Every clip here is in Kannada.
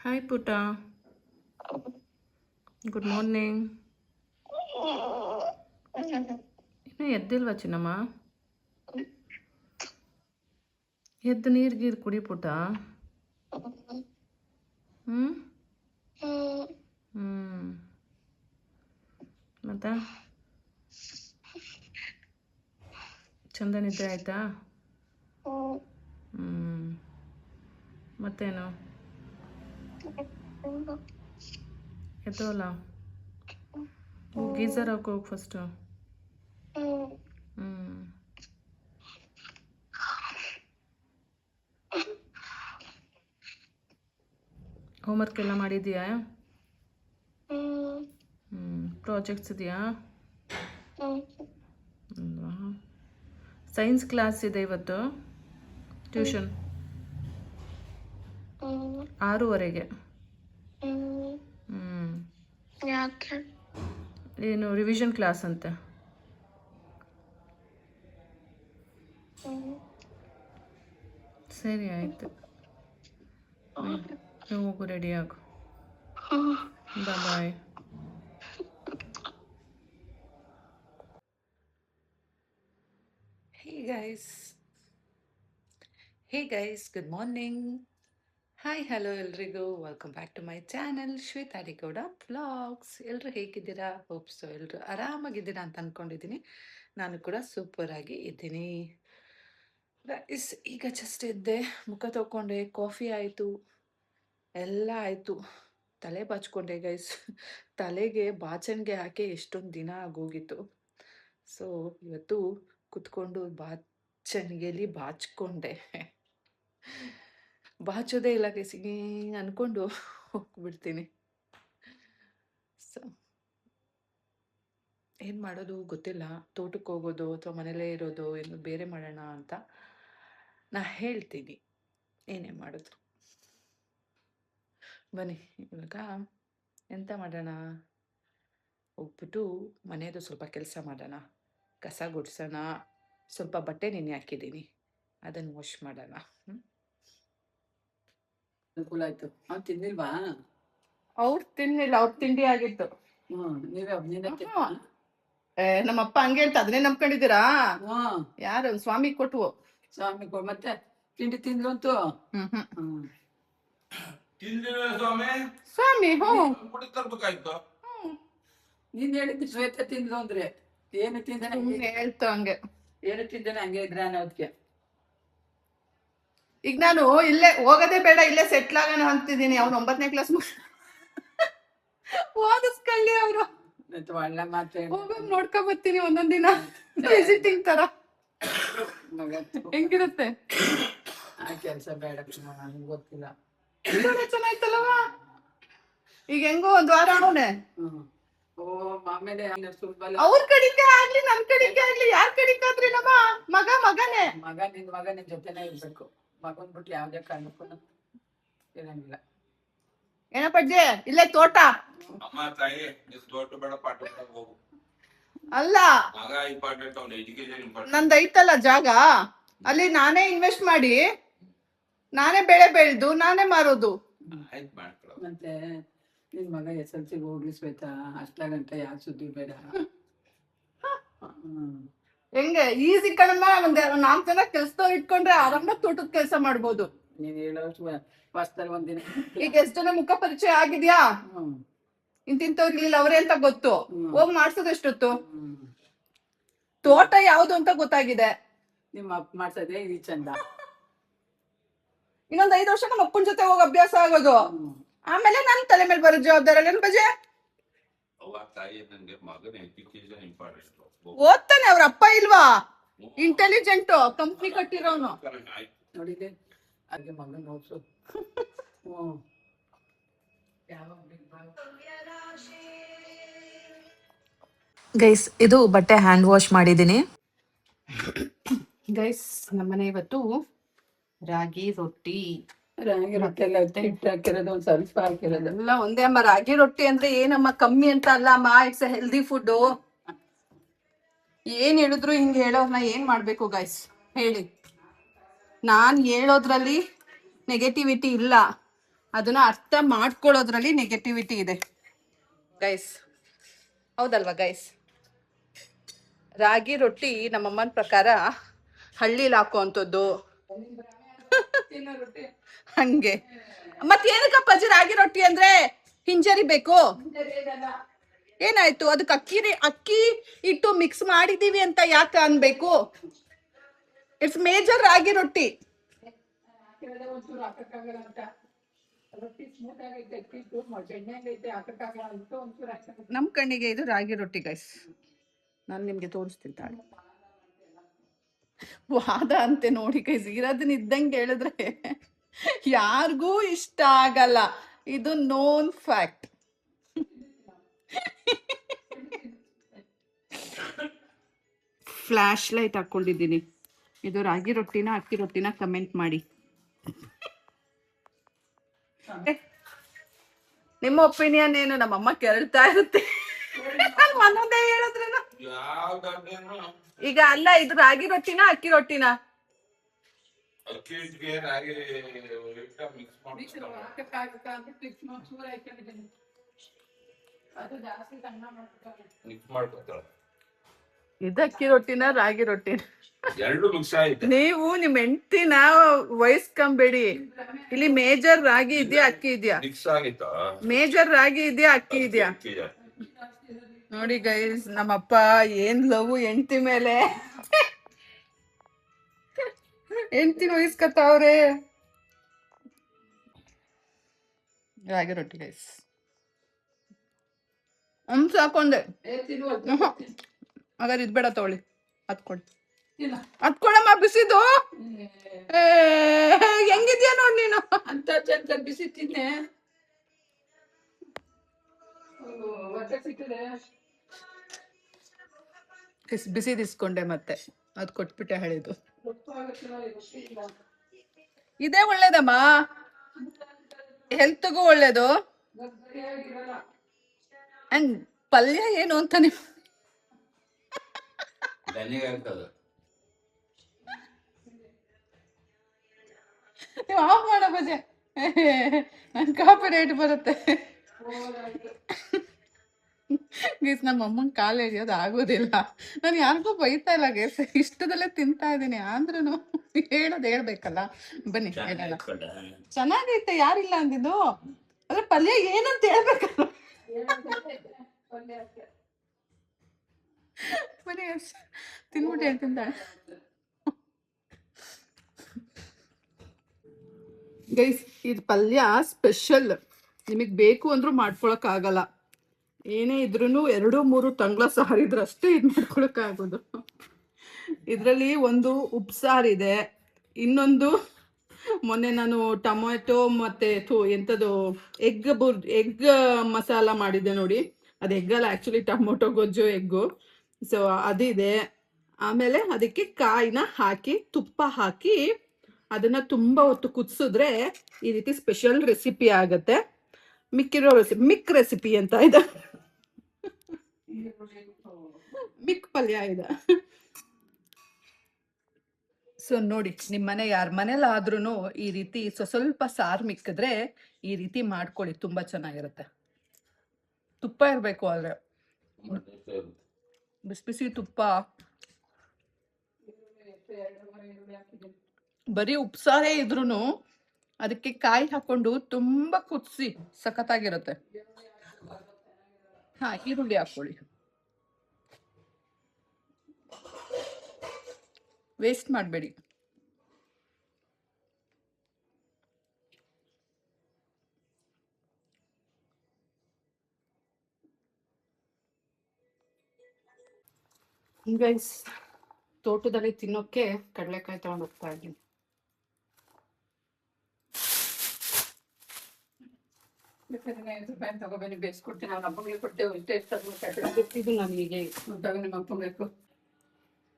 ಹಾಯ್ ಪುಟ, ಗುಡ್ ಮಾರ್ನಿಂಗ್. ಇನ್ನೂ ಎದ್ದಿಲ್ವಾ ಚಿನ್ನಮ್ಮ? ಎದ್ದು ನೀರು ಗೀರು ಕುಡಿ ಪುಟ. ಹ್ಞೂ ಹ್ಞೂ ಮತ್ತೆ ಚಂದ ನಿದ್ದೆ ಆಯಿತಾ? ಹ್ಞೂ ಮತ್ತೇನು ಎದ್ದೋಲ್ಲ? ಗೀಸರ್ ಹಾಕೋಗಿ ಫಸ್ಟು. ಹ್ಞೂ ಹೋಮ್ವರ್ಕ್ ಎಲ್ಲ ಮಾಡಿದ್ದೀಯಾ? ಪ್ರಾಜೆಕ್ಟ್ಸ್ ಇದೆಯಾ? ಅಲ್ವಾ? ಸೈನ್ಸ್ ಕ್ಲಾಸ್ ಇದೆ ಇವತ್ತು, ಟ್ಯೂಷನ್ 6:30. ಏನು ರಿವಿಷನ್ ಕ್ಲಾಸ್ ಅಂತೆ. ಸರಿ ಆಯಿತು, ಹೋಗು, ರೆಡಿ ಆಗು. Bye. Hey guys, good morning. Hi hello ಎಲ್ರಿಗೂ, welcome back to my channel Shweta D Gowda vlogs. ಎಲ್ಲರೂ ಹೇಗಿದ್ದೀರಾ? ಹೋಪ್ ಸೊ ಎಲ್ಲರೂ ಆರಾಮಾಗಿದ್ದೀರಾ ಅಂತ ಅಂದ್ಕೊಂಡಿದ್ದೀನಿ. ನಾನು ಕೂಡ ಸೂಪರ್ ಆಗಿ ಇದ್ದೀನಿ. ಈಗ ಜಸ್ಟ್ ಎದ್ದೆ, ಮುಖ ತೊಗೊಂಡೆ, ಕಾಫಿ ಆಯಿತು, ಎಲ್ಲ ಆಯಿತು. ತಲೆ ಬಾಚ್ಕೊಂಡೆ ಗೈಸ್. ತಲೆಗೆ ಬಾಚಣಿಗೆ ಹಾಕಿ ಎಷ್ಟೊಂದು ದಿನ ಆಗೋಗಿತ್ತು. ಸೊ ಇವತ್ತು ಕುತ್ಕೊಂಡು ಬಾಚಣಿಗೆಯಲ್ಲಿ ಬಾಚ್ಕೊಂಡೆ. ಬಾಚೋದೇ ಇಲ್ಲ ಗೈಸ್, ಅನ್ಕೊಂಡು ಹೋಗ್ಬಿಡ್ತೀನಿ. ಸೊ ಏನು ಮಾಡೋದು ಗೊತ್ತಿಲ್ಲ, ತೋಟಕ್ಕೆ ಹೋಗೋದು ಅಥವಾ ಮನೇಲೇ ಇರೋದು, ಏನು ಬೇರೆ ಮಾಡೋಣ ಅಂತ ನಾ ಹೇಳ್ತೀನಿ. ಏನೇ ಮಾಡೋದು ಬನ್ನಿ. ಇವಾಗ ಎಂತ ಮಾಡೋಣ, ಹೋಗ್ಬಿಟ್ಟು ಮನೆಯದು ಸ್ವಲ್ಪ ಕೆಲಸ ಮಾಡೋಣ, ಕಸ ಗುಡ್ಸೋಣ, ಸ್ವಲ್ಪ ಬಟ್ಟೆ ನೆನೆ ಹಾಕಿದ್ದೀನಿ, ಅದನ್ನು ವಾಶ್ ಮಾಡೋಣ. ಅನುಕೂಲ ಆಯ್ತು. ಅವ್ನು ತಿನ್ನಿಲ್ವಾ? ಅವ್ರು ತಿನ್ನಿಲ್ಲ, ಅವ್ರ ತಿಂಡಿ ಆಗಿತ್ತು. ನೀವೇ ಒಬ್ಬನೇ ನಮ್ಮಪ್ಪ ಹಂಗೆ ಹೇಳ್ತಾ, ಅದನ್ನೇ ನಂಬ್ಕೊಂಡಿದ್ದೀರಾ? ಯಾರು ಸ್ವಾಮಿ ಕೊಟ್ವು? ಸ್ವಾಮಿ ಮತ್ತೆ ತಿಂಡಿ ತಿಂದ್ಲಂತೂ. ಸ್ವಾಮಿ ನೀನ್ ಹೇಳಿದ್ದು ಶ್ವೇತ ತಿಂದ್ಲು ಅಂದ್ರೆ ಏನು ತಿಂದಾನೆ ಹೇಳ್ತು ಹಂಗೆ. ಏನು ತಿಂದಾನೆ ಹಂಗೆ ಇದ್ರೆ ಅನ್ನೋದಕ್ಕೆ. ಈಗ ನಾನು ಇಲ್ಲೇ ಹೋಗೋದೇ ಬೇಡ, ಇಲ್ಲೇ ಸೆಟ್ಲ್ ಆಗೋಣ ಅಂತಿದ್ದೀನಿ. ಅವ್ನು 9ನೇ ಕ್ಲಾಸ್ ಓದಿಸ್ಕೊಳ್ಳಿ ಅವರು. ಒಳ್ಳೆ ಮಾತು ಹೋಗೋದು ನೋಡ್ಕೊ ಬರ್ತೀನಿ ಒಂದೊಂದ್ ದಿನ, ವಿಸಿಟಿಂಗ್ ತರ. ಹೆಂಗಿರುತ್ತೆ ಆ ಕೆಲಸ ಬೇಡ, ನನಗೆ ಗೊತ್ತಿಲ್ಲ. ಚೆನ್ನಾಯ್ತಲ್ಲವಾ? ಈಗ ಹೆಂಗೋ ಒಂದ್ ವಾರ ಅವನೇ. ಆಮೇಲೆ ಅವ್ರ ಕಡಿಕೆ ಆಗ್ಲಿ ನನ್ ಕಡಿಕೆ ಆಗ್ಲಿ, ಯಾರ್ ಕಡಿಕಾದ್ರಿ ನಮ್ಮ ಮಗನೇ. ನಿನ್ ಮಗ ನಿನ್ ಜೊತೆನೇ ಇರ್ಬೇಕು. ಮಗನ್ ಬಿಟ್ಟು ಯಾವ್ದೇ ಕಾರಣಕ್ಕೂ ಇರಂಗಿಲ್ಲ. ಏನಪ್ಪಜ್ಜಿ, ಇಲ್ಲೇ ತೋಟ ಅಲ್ಲ, ನಂದ್ ಐತಲ್ಲ ಜಾಗ, ಅಲ್ಲಿ ನಾನೇ ಇನ್ವೆಸ್ಟ್ ಮಾಡಿ, ನಾನೇ ಬೆಳೆ ಬೆಳೆದು ನಾನೇ ಮಾರೋದು. ಮತ್ತೆ ನಿನ್ ಮಗ SLC ಹೋಗ್ಲಿ ಶ್ವೇತಾ, ಅಷ್ಟಲ ಗಂಟೆ ಯಾವ ಸುದ್ದಿ ಬೇಡ. ಹೆಂಗೆ ಈಸಿ ಕಣಮ್ಮ, ಒಂದ್ 4 ಜನ ಕೆಲ್ಸದವ್ರು ಇಟ್ಕೊಂಡ್ರೆ ಆರಾಮ ತೋಟದ ಕೆಲಸ ಮಾಡ್ಬೋದು. ನೀನ್ ಹೇಳೋಷ್ಟು ವರ್ಷದಲ್ಲಿ ಒಂದಿನ. ಈಗ ಎಷ್ಟ್ ಜನ ಮುಖ ಪರಿಚಯ ಆಗಿದ್ಯಾ? ಇಂತಿಂತವ್ರು ಇರ್ಲಿಲ್ಲ, ಅವ್ರೇ ಅಂತ ಗೊತ್ತು. ಹೋಗ್ ಮಾಡ್ಸೋದು ಎಷ್ಟೊತ್ತು? ತೋಟ ಯಾವ್ದು ಅಂತ ಗೊತ್ತಾಗಿದೆ. ನಿಮ್ಮ ಅಪ್ಪ ಮಾಡ್ಸೋದೇ ಇದು ಚಂದ. ಇನ್ನೊಂದ್ 5 ವರ್ಷ ನಮ್ಮ ಅಪ್ಪನ ಜೊತೆ ಹೋಗಿ ಅಭ್ಯಾಸ ಆಗೋದು, ಆಮೇಲೆ ನನ್ ತಲೆ ಮೇಲೆ ಬರೋ ಜವಾಬ್ದಾರಿ ಏನ್ ಬಜೆ? ಓದ್ತಾನೆ, ಅವ್ರ ಅಪ್ಪ ಇಲ್ವಾ? ಇಂಟೆಲಿಜೆಂಟ್, ಕಂಪ್ನಿ ಕಟ್ಟಿರೋನು. ನೋಡಿದೆ ಹಾಗೆ ಮಗನ್ ಓದ್ಸು. ಗೈಸ್, ಇದು ಬಟ್ಟೆ ಹ್ಯಾಂಡ್ ವಾಶ್ ಮಾಡಿದ್ದೀನಿ. ಗೈಸ್, ನಮ್ಮನೆ ಇವತ್ತು ರಾಗಿ ರೊಟ್ಟಿ ಎಲ್ಲ ಹಿಟ್ಟು ಹಾಕಿರೋದು, ಒಂದ್ ಸ್ವಲ್ಪ ಹಾಕಿರೋದು ಎಲ್ಲ ಒಂದೇ ಅಮ್ಮ. ರಾಗಿ ರೊಟ್ಟಿ ಅಂದ್ರೆ ಏನಮ್ಮ ಕಮ್ಮಿ ಅಂತ ಅಲ್ಲ ಅಮ್ಮ, ಇಟ್ಸ್ ಎ ಹೆಲ್ದಿ ಫುಡ್. ಏನ್ ಹೇಳಿದ್ರು ಹಿಂಗೆ ಹೇಳೋರ್ನ ಏನ್ ಮಾಡ್ಬೇಕು ಗೈಸ್ ಹೇಳಿ? ನಾನ್ ಹೇಳೋದ್ರಲ್ಲಿ ನೆಗೆಟಿವಿಟಿ ಇಲ್ಲ, ಅದನ್ನ ಅರ್ಥ ಮಾಡ್ಕೊಳ್ಳೋದ್ರಲ್ಲಿ ನೆಗೆಟಿವಿಟಿ ಇದೆ ಗೈಸ್, ಹೌದಲ್ವಾ ಗೈಸ್? ರಾಗಿ ರೊಟ್ಟಿ ನಮ್ಮಮ್ಮನ ಪ್ರಕಾರ ಹಳ್ಳಿಲಿ ಹಾಕುವಂಥದ್ದು ಹಂಗೆ. ಮತ್ತೇನಕ್ಕಪ್ಪ ಅಜ್ಜಿ ರಾಗಿ ರೊಟ್ಟಿ ಅಂದ್ರೆ ಹಿಂಜರಿ ಬೇಕು? ಏನಾಯ್ತು? ಅದಕ್ಕೆ ಅಕ್ಕಿ ಇಟ್ಟು ಮಿಕ್ಸ್ ಮಾಡಿದೀವಿ ಅಂತ ಯಾಕೆ ಅನ್ಬೇಕು? ಇಟ್ಸ್ ಮೇಜರ್ ರಾಗಿ ರೊಟ್ಟಿ. ಒಂಚೂರು ಹಾಕಕ್ಕಾಗಲ್ಲ ಅಂತ ರೊಟ್ಟಿ ಸ್ಮೂತ್ ಆಗೈತೆ ಅಕ್ಕಿಟ್ಟು ಎಣ್ಣೆಗೈತೆ ಹಾಕಕ್ಕಾಗಲ್ಲ ಅಂತ ಒಂಚೂರು ಹಾಕಕ್ಕೆ. ನಮ್ಮ ಕಣ್ಣಿಗೆ ಇದು ರಾಗಿ ರೊಟ್ಟಿ ಗೈಸ್, ನಾನು ನಿಮ್ಗೆ ತೋರಿಸ್ತೀನಿ ತಾಳಿ. ವಾದ ಅಂತೆ ನೋಡಿ ಗೈಸ್, ಇರೋದನ್ನ ಇದ್ದಂಗೆ ಹೇಳಿದ್ರೆ ಯಾರಿಗೂ ಇಷ್ಟ ಆಗಲ್ಲ, ಇದು ನೋನ್ ಫ್ಯಾಕ್ಟ್. ಫ್ಲಾಶ್ ಲೈಟ್ ಹಾಕೊಂಡಿದ್ದೀನಿ. ಇದು ರಾಗಿ ರೊಟ್ಟಿನ ಅಕ್ಕಿ ರೊಟ್ಟಿನ ಕಮೆಂಟ್ ಮಾಡಿ. ನಿಮ್ಮ ಒಪಿನಿಯನ್ ಏನು? ನಮ್ಮಮ್ಮ ಕೆರಳ್ತಾ ಇರುತ್ತೆ ಒಂದೊಂದೇ ಹೇಳಿದ್ರೇನು. ಈಗ ಅಲ್ಲ, ಇದು ರಾಗಿ ರೊಟ್ಟಿನ ಅಕ್ಕಿ ರೊಟ್ಟಿನ? ಇದು ಅಕ್ಕಿ ರೊಟ್ಟಿನ ರಾಗಿ ರೊಟ್ಟಿನ? ನೀವು ನಿಮ್ ಹೆಂಡತಿನ ವಹಿಸ್ಕೊಂಬೇಡಿ. ಇಲ್ಲಿ ಮೇಜರ್ ರಾಗಿ ಇದೆಯಾ ಅಕ್ಕಿ ಇದೆಯಾ? ಮೇಜರ್ ರಾಗಿ ಇದೆಯಾ ಅಕ್ಕಿ ಇದೆಯಾ? ನೋಡಿ ಗೈಸ್, ನಮ್ಮಪ್ಪ ಏನ್ ಲವ್ ಹೆಂಡತಿ ಮೇಲೆ. ಹೆಂಡತಿನ ವಹಿಸ್ಕೊತಾವ್ರೆ. ರಾಗಿ ರೊಟ್ಟಿ ಗೈಸ್ ಹಂಸ ಹಾಕೊಂಡೆ. ಹಾಗಾದ್ರೆ ಇದ್ ಬೇಡ ತಗೊಳ್ಳಿ, ಹತ್ಕೊಳಮ್ಮ ಬಿಸಿದು. ಹೆಂಗಿದ್ಯಾ ನೋಡ್ ನೀನು ಅಂತ ಚಂದ ಬಿಸಿ ತಿನ್ನೆ. ಬಿಸಿದು ಇಸ್ಕೊಂಡೆ ಮತ್ತೆ ಅದ್ ಕೊಟ್ಬಿಟ್ಟೆ ಹೇಳಿದ್ದು. ಇದೇ ಒಳ್ಳೇದಮ್ಮ, ಹೆಲ್ತ್ಗೂ ಒಳ್ಳೇದು. ಅಂಡ್ ಪಲ್ಯ ಏನು ಅಂತ ನೀವು ಆಫ್ ಮಾಡೋ ಬಜೆ, ನನ್ ಕಾಪಿ ರೇಟ್ ಬರುತ್ತೆ ಗೀಸ್. ನಮ್ಮ ಅಮ್ಮನ ಕಾಲು ಎಳಿಯೋದು ಆಗೋದಿಲ್ಲ. ನಾನು ಯಾರಿಗೂ ಬೈತಾ ಇಲ್ಲ ಗೇಸ್, ಇಷ್ಟದಲ್ಲೇ ತಿಂತಾ ಇದ್ದೀನಿ. ಆದ್ರೂ ಹೇಳ್ಬೇಕಲ್ಲ. ಬನ್ನಿ ಹೇಳಲ್ಲ. ಚೆನ್ನಾಗೈತೆ, ಯಾರಿಲ್ಲ ಅಂದಿದ್ದು. ಅದ್ರ ಪಲ್ಯ ಏನಂತ ಹೇಳ್ಬೇಕಲ್ಲ. ಬನ್ನಿ ತಿನ್ಬಿಟ್ಟು ಹೇಳ್ತಿಂತಾಳೆ ಗೈಸ್. ಇದು ಪಲ್ಯ ಸ್ಪೆಷಲ್, ನಿಮಗೆ ಬೇಕು ಅಂದ್ರೂ ಮಾಡ್ಕೊಳಕ್ ಆಗಲ್ಲ. ಏನೇ ಇದ್ರೂ 2-3 ತಂಗ್ಳ ಸಾರಿದ್ರೆ ಅಷ್ಟೇ ಇದು ಮಾಡ್ಕೊಳಕ್ ಆಗೋದು. ಇದರಲ್ಲಿ ಒಂದು ಉಪ್ಸಾರಿದೆ, ಇನ್ನೊಂದು ಮೊನ್ನೆ ನಾನು ಟೊಮೆಟೊ ಮತ್ತೆ ಎಂಥದ್ದು ಎಗ್ ಮಸಾಲ ಮಾಡಿದ್ದೆ ನೋಡಿ. ಅದು ಎಗ್ಗಲ್ಲ, ಆ್ಯಕ್ಚುಲಿ ಟೊಮೊಟೊ ಗೊಜ್ಜು ಎಗ್ಗು. ಸೊ ಅದಿದೆ. ಆಮೇಲೆ ಅದಕ್ಕೆ ಕಾಯಿನ ಹಾಕಿ ತುಪ್ಪ ಹಾಕಿ ಅದನ್ನ ತುಂಬಾ ಹೊತ್ತು ಕುದಿಸಿದ್ರೆ ಈ ರೀತಿ ಸ್ಪೆಷಲ್ ರೆಸಿಪಿ ಆಗತ್ತೆ. ಮಿಕ್ಕಿರೋ ಮಿಕ್ ರೆಸಿಪಿ ಅಂತ ಇದೆ, ಮಿಕ್ ಪಲ್ಯ ಇದೆ. ಸೊ ನೋಡಿ, ನಿಮ್ಮ ಮನೆ ಯಾರ ಮನೇಲಾದ್ರೂ ಈ ರೀತಿ ಸ್ವಲ್ಪ ಸಾರು ಮಿಕ್ಕಿದ್ರೆ ಈ ರೀತಿ ಮಾಡ್ಕೊಳ್ಳಿ, ತುಂಬಾ ಚೆನ್ನಾಗಿರುತ್ತೆ. ತುಪ್ಪ ಇರಬೇಕು, ಆದ್ರೆ ಬಿಸಿ ಬಿಸಿ ತುಪ್ಪ. ಬರೀ ಉಪ್ಸಾರೇ ಇದ್ರೂ ಅದಕ್ಕೆ ಕಾಯಿ ಹಾಕೊಂಡು ತುಂಬಾ ಕುದಿಸಿ ಸಖತ್ತಾಗಿರುತ್ತೆ. ಹಾ, ಈರುಳ್ಳಿ ಹಾಕೊಳ್ಳಿ, ವೇಸ್ಟ್ ಮಾಡಬೇಡಿ. ಗೈಸ್, ತೋಟದಲ್ಲಿ ತಿನ್ನೋಕೆ ಕಡಲೆಕಾಯಿ ತಗೊಂಡು ಹೋಗ್ತಾ ಇದ್ದೀನಿ. ತಗೋಬನ್ನಿ, ಬೇಯಿಸ್ಕೊಡ್ತೀನಿ. ನಾನು ಹಬ್ಬಗಳಿಗೆ ಕೊಡ್ತೇವೆ. ಇದು ನನಗೆ ನಿಮ್ಮ ಅಪ್ಪಬೇಕು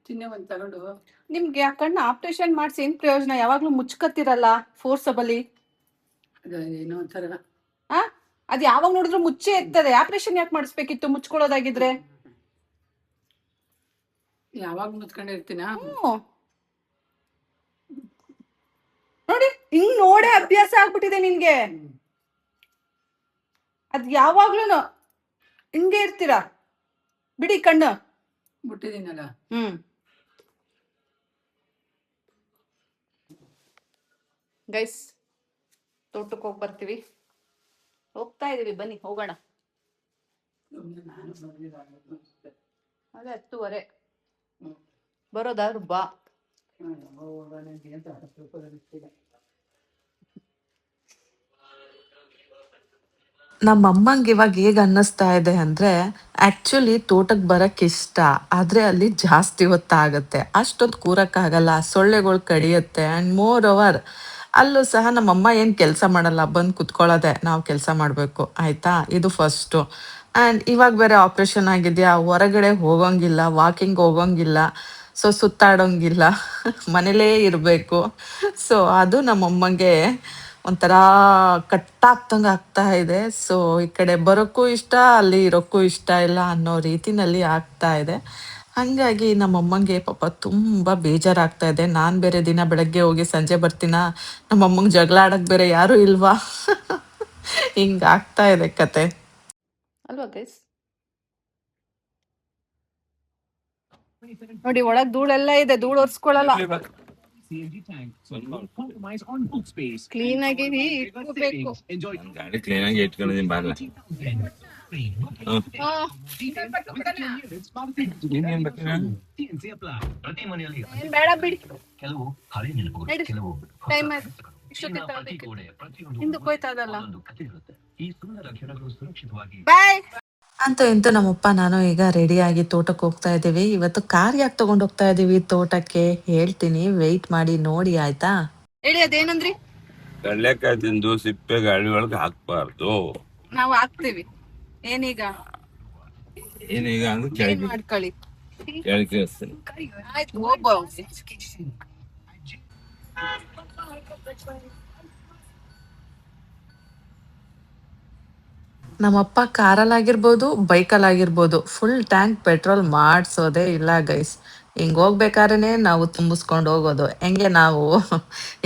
ತಿನ್ನೆ ಒಂದು ತಗೊಂಡು. ನಿಮ್ಗೆ ಆ ಕಣ್ಣು ಆಪರೇಷನ್ ಮಾಡಿಸಿ ಏನ್ ಪ್ರಯೋಜನ? ಯಾವಾಗ್ಲೂ ಮುಚ್ಕತ್ತಿರಲ್ಲ ಫೋರ್ಸಬಲಿ. ಏನೋ ಒಂಥರ ಅದ್ ಯಾವಾಗ ನೋಡಿದ್ರು ಮುಚ್ಚೆ ಇರ್ತದೆ. ಆಪರೇಷನ್ ಯಾಕೆ ಮಾಡಿಸ್ಬೇಕಿತ್ತು ಮುಚ್ಕೊಳ್ಳೋದಾಗಿದ್ರೆ? ಯಾವಾಗ ಮುಚ್ಕೊಂಡಿರ್ತೀನ. ನೋಡಿ, ಹಿಂಗ್ ನೋಡೇ ಅಭ್ಯಾಸ ಆಗ್ಬಿಟ್ಟಿದೆ ನಿನ್ಗೆ. ಅದು ಯಾವಾಗ್ಲೂ ಹಿಂಗೆ ಇರ್ತೀರಾ, ಬಿಡಿ ಕಣ್ಣು. ಬಿಟ್ಟಿದ್ದೀನಲ್ಲ. ಗೈಸ್, ತೋಟಕ್ಕೆ ಹೋಗಿ ಬರ್ತೀವಿ. ಹೋಗ್ತಾ ಇದೀವಿ, ಬನ್ನಿ ಹೋಗೋಣ. ನಾನು ಬಂದಿಲ್ಲ. ಅದೇ 10:30 ಬರೋದಾದ್ರು ಬಾ. ಅಂತ 10 ರೂಪಾಯಿ ಇರ್ತಿಲ್ಲ. ನಮ್ಮಮ್ಮಂಗೆ ಇವಾಗ ಹೇಗೆ ಅನ್ನಿಸ್ತಾ ಇದೆ ಅಂದರೆ, ಆ್ಯಕ್ಚುಲಿ ತೋಟಕ್ಕೆ ಬರೋಕ್ಕೆ ಇಷ್ಟ, ಆದರೆ ಅಲ್ಲಿ ಜಾಸ್ತಿ ಹೊತ್ತಾಗುತ್ತೆ, ಅಷ್ಟೊತ್ತು ಕೂರಕ್ಕಾಗಲ್ಲ, ಸೊಳ್ಳೆಗಳು ಕಡಿಯುತ್ತೆ. ಆ್ಯಂಡ್ ಮೋರ್ ಓವರ್ ಅಲ್ಲೂ ಸಹ ನಮ್ಮಮ್ಮ ಏನು ಕೆಲಸ ಮಾಡಲ್ಲ, ಬಂದು ಕುತ್ಕೊಳ್ಳೋದೆ, ನಾವು ಕೆಲಸ ಮಾಡಬೇಕು ಆಯಿತಾ. ಇದು ಫಸ್ಟು. ಆ್ಯಂಡ್ ಇವಾಗ ಬೇರೆ ಆಪ್ರೇಷನ್ ಆಗಿದೆಯಾ, ಹೊರಗಡೆ ಹೋಗೋಂಗಿಲ್ಲ, ವಾಕಿಂಗ್ ಹೋಗೋಂಗಿಲ್ಲ, ಸೊ ಸುತ್ತಾಡೋಂಗಿಲ್ಲ, ಮನೇಲೇ ಇರಬೇಕು. ಸೊ ಅದು ನಮ್ಮಮ್ಮಂಗೆ ಒಂಥರ ಕಟ್ಟಾಗ್ದಂಗೆ ಆಗ್ತಾ ಇದೆ. ಸೊ ಈ ಕಡೆ ಬರೋಕ್ಕೂ ಇಷ್ಟ, ಅಲ್ಲಿ ಇರೋಕ್ಕೂ ಇಷ್ಟ ಇಲ್ಲ ಅನ್ನೋ ರೀತಿನಲ್ಲಿ ಆಗ್ತಾ ಇದೆ. ಹಾಗಾಗಿ ನಮ್ಮಮ್ಮಂಗೆ ಪಾಪ ತುಂಬ ಬೇಜಾರಾಗ್ತಾ ಇದೆ. ನಾನು ಬೇರೆ ದಿನ ಬೆಳಗ್ಗೆ ಹೋಗಿ ಸಂಜೆ ಬರ್ತೀನ, ನಮ್ಮಮ್ಮಂಗೆ ಜಗಳ ಆಡೋಕ್ಕೆ ಬೇರೆ ಯಾರೂ ಇಲ್ವಾ. ಹಿಂಗೆ ಆಗ್ತಾ ಇದೆ ಕತೆ. ಅಲ್ವಾ ಗೈಸ್? ನೋಡಿ, ಒಳಗ್ ಧೂಳೆಲ್ಲ ಇದೆ, ಧೂಳು ಒರ್ಸ್ಕೊಳಲ್ಲ. ಕ್ಲೀನ್ ಆಗಿ ಇಟ್ಕೋಬೇಕು. ಗಾಡಿ ಕ್ಲೀನ್ ಆಗಿ ಇಟ್ಕೊಂಡಿದ್ದೀನಿ ಬಾರ್ಲ. ಏನ್ ಬೇಡ ಬಿಡಿ, ಟೈಮ್ ಆಯ್ತು. ಹಿಂದಕ್ಕೆ ಹೋಯ್ತಾ ಅದಲ್ಲ. ಬಾಯ್. ಅಂತೂ ಇಂತೂ ನಮ್ಮಪ್ಪ ನಾನು ಈಗ ರೆಡಿಯಾಗಿ ತೋಟಕ್ಕೆ ಹೋಗ್ತಾ ಇದ್ದೀವಿ. ಇವತ್ತು ಕಾರ್ ಯಾಕೆ ತೊಗೊಂಡು ಹೋಗ್ತಾ ಇದ್ದೀವಿ ತೋಟಕ್ಕೆ ಹೇಳ್ತೀನಿ, ವೆಯ್ಟ್ ಮಾಡಿ ನೋಡಿ ಆಯ್ತಾ. ಹೇಳಿ, ಅದೇನಂದ್ರಿ? ಕಡ್ಲೆಕಾಯಿ ತಿಂದು ಸಿಪ್ಪೆ ಗಾಳಿ ಒಳಗೆ ಹಾಕ್ಬಾರ್ದು. ನಾವು ಹಾಕ್ತಿವಿ. ಏನೀಗ? ಏನೀಗ ಅಂದ್ರೆ ಏನ್ ಕೆಳಗೆ ಮಾಡ್ಕೊಳ್ಳಿ. ಕೆಳಗೆ ಆಯ್ತು, ಹೋಗ್ಬಾ. ನಮ್ಮಪ್ಪ ಕಾರಲ್ಲಾಗಿರ್ಬೋದು, ಬೈಕಲ್ಲಾಗಿರ್ಬೋದು, ಫುಲ್ ಟ್ಯಾಂಕ್ ಪೆಟ್ರೋಲ್ ಮಾಡಿಸೋದೇ ಇಲ್ಲ ಗೈಸ್. ಹಿಂಗೆ ಹೋಗ್ಬೇಕಾದ್ರೆ ನಾವು ತುಂಬಿಸ್ಕೊಂಡು ಹೋಗೋದು. ಹೆಂಗೆ ನಾವು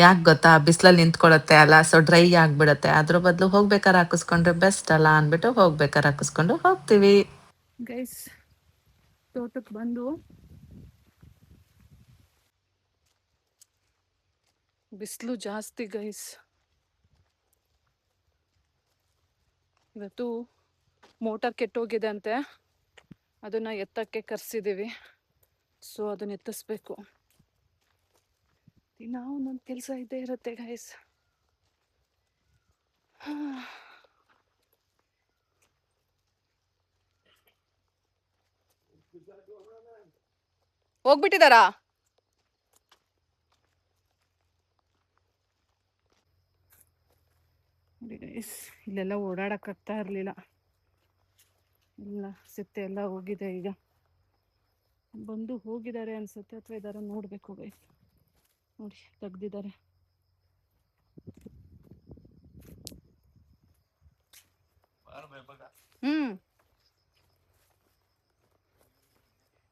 ಯಾಕೆ ಗೊತ್ತಾ, ಬಿಸಿಲಲ್ಲಿ ನಿಂತ್ಕೊಳ್ಳುತ್ತೆ ಅಲ್ಲ, ಸೊ ಡ್ರೈ ಆಗಿಬಿಡುತ್ತೆ. ಅದ್ರ ಬದಲು ಹೋಗ್ಬೇಕಾದ್ರೆ ಹಾಕಿಸ್ಕೊಂಡ್ರೆ ಬೆಸ್ಟ್ ಅಲ್ಲ ಅಂದ್ಬಿಟ್ಟು ಹೋಗ್ಬೇಕಾದ್ರೆ ಹಾಕಿಸ್ಕೊಂಡು ಹೋಗ್ತೀವಿ. ಗೈಸ್, ತೋಟಕ್ಕೆ ಬಂದು ಬಿಸಿಲು ಜಾಸ್ತಿ ಗೈಸ್. ಇವತ್ತು ಮೋಟಾರ್ ಕೆಟ್ಟೋಗಿದೆ ಅಂತೆ, ಅದನ್ನ ಎತ್ತಕ್ಕೆ ಕರ್ಸಿದೀವಿ. ಸೊ ಅದನ್ನ ಎತ್ತಿಸ್ಬೇಕು. ದಿನ ಒಂದೊಂದು ಕೆಲಸ ಇದ್ದೇ ಇರುತ್ತೆ ಗೈಸ್. ಹೋಗ್ಬಿಟ್ಟಿದಾರಾ? ನೋಡಿ ಗೈಸ್, ಇಲ್ಲೆಲ್ಲ ಓಡಾಡಕ್ಕಾಗ್ತಾ ಇರಲಿಲ್ಲ, ಎಲ್ಲ ಸಿತ್ತೆ ಎಲ್ಲ ಹೋಗಿದೆ. ಈಗ ಬಂದು ಹೋಗಿದ್ದಾರೆ ಅನ್ಸುತ್ತೆ, ಅಥವಾ ಇದಾರ ನೋಡ್ಬೇಕು ಗೈಸ್. ನೋಡಿ, ತೆಗ್ದಿದ್ದಾರೆ.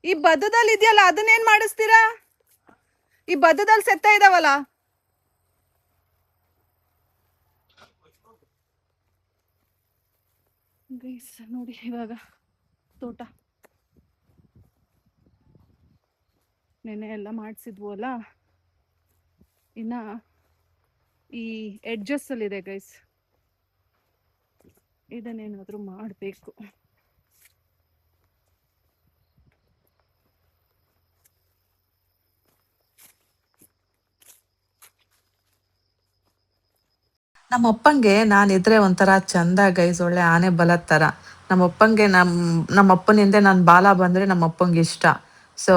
ಈ ಬದ್ದದಲ್ಲಿ ಇದೆಯಲ್ಲ, ಅದನ್ನೇನ್ ಮಾಡಿಸ್ತೀರಾ? ಈ ಬದ್ದದಲ್ಲಿ ಸೆತ್ತ ಇದಾವಲ್ಲ. ಗೈಸ್ ನೋಡಿ, ಇವಾಗ ತೋಟ ನೆನೆ ಎಲ್ಲ ಮಾಡಿಸಿದ್ವು ಅಲ್ಲ, ಇನ್ನ ಈ ಎಡ್ಜಸ್ ಅಲ್ಲಿ ಇದೆ ಗೈಸ್, ಇದನ್ನೇನಾದ್ರೂ ಮಾಡಬೇಕು. ನಮ್ಮಪ್ಪಂಗೆ ನಾನಿದ್ರೆ ಒಂಥರ ಚಂದ ಗೈಸ್, ಒಳ್ಳೆ ಆನೆ ಬಲದ ಥರ. ನಮ್ಮಪ್ಪಂಗೆ ನಮ್ಮಪ್ಪನಿಂದೆ ನಾನು ಬಾಲ ಬಂದರೆ ನಮ್ಮಪ್ಪಂಗೆ ಇಷ್ಟ. ಸೊ